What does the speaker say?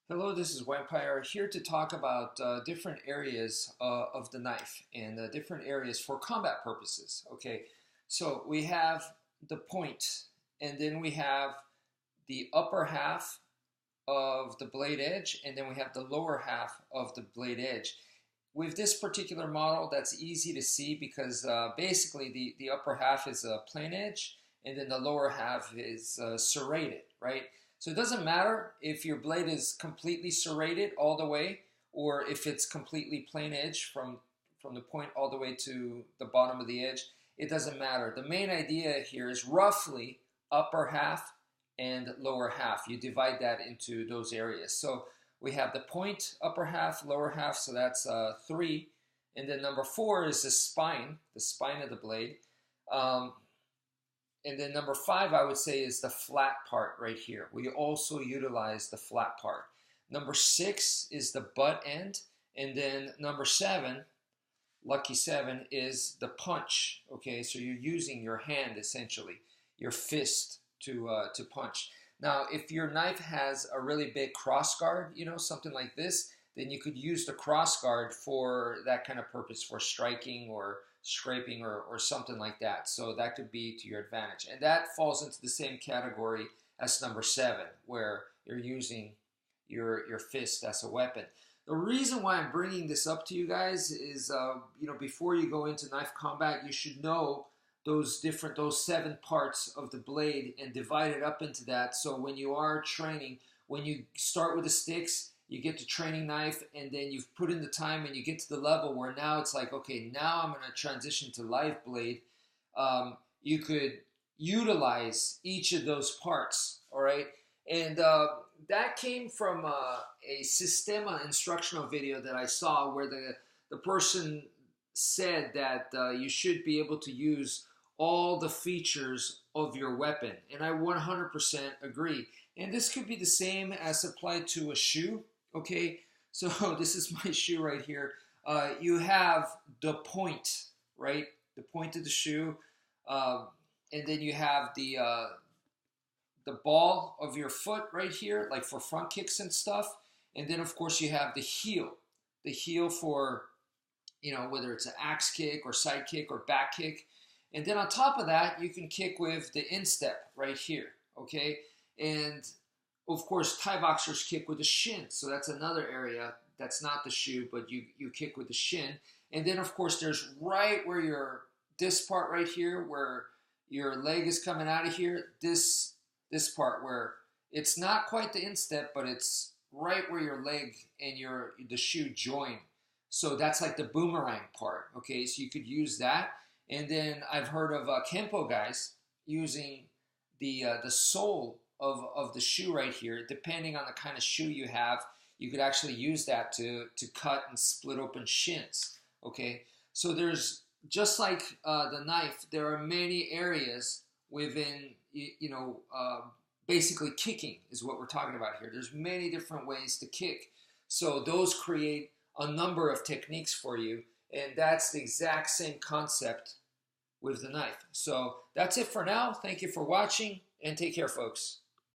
Hello, this is wmpyr here to talk about different areas of the knife and different areas for combat purposes. Okay, so we have the point, and then we have the upper half of the blade edge, and then we have the lower half of the blade edge. With this particular model, that's easy to see because basically the upper half is a plain edge, and then the lower half is serrated, right? So it doesn't matter if your blade is completely serrated all the way or if it's completely plain edge from the point all the way to the bottom of the edge. It doesn't matter. The main idea here is roughly upper half and lower half. You divide that into those areas. So we have the point, upper half, lower half, so that's 3. And then number 4 is the spine of the blade. And then number 5, I would say, is the flat part right here. We also utilize the flat part. Number 6 is the butt end. And then number 7, lucky 7, is the punch. Okay, so you're using your hand, essentially, your fist to punch. Now, if your knife has a really big cross guard, something like this, then you could use the cross guard for that kind of purpose, for striking or scraping or something like that. So that could be to your advantage. And that falls into the same category as number 7, where you're using your fist as a weapon. The reason why I'm bringing this up to you guys is, before you go into knife combat, you should know those 7 parts of the blade and divide it up into that. So when you are training, when you start with the sticks, you get to training knife, and then you've put in the time and you get to the level where now it's like, okay, now I'm going to transition to live blade. You could utilize each of those parts, all right? And that came from a Sistema instructional video that I saw where the person said that you should be able to use all the features of your weapon. And I 100% agree. And this could be the same as applied to a shoe. Okay, so this is my shoe right here. You have the point, right? The point of the shoe. And then you have the ball of your foot right here, like for front kicks and stuff. And then, of course, you have the heel. The heel for, whether it's an axe kick or side kick or back kick. And then on top of that, you can kick with the instep right here, okay? And of course, Thai boxers kick with the shin. So that's another area that's not the shoe, but you kick with the shin. And then, of course, there's right where this part right here, where your leg is coming out of here, this part where it's not quite the instep, but it's right where your leg and the shoe join. So that's like the boomerang part, okay? So you could use that. And then I've heard of Kempo guys using the sole of the shoe right here. Depending on the kind of shoe you have, you could actually use that to cut and split open shins, okay? So there's, just like the knife, there are many areas within, basically kicking is what we're talking about here. There's many different ways to kick. So those create a number of techniques for you, and that's the exact same concept with the knife. So that's it for now. Thank you for watching, and take care, folks.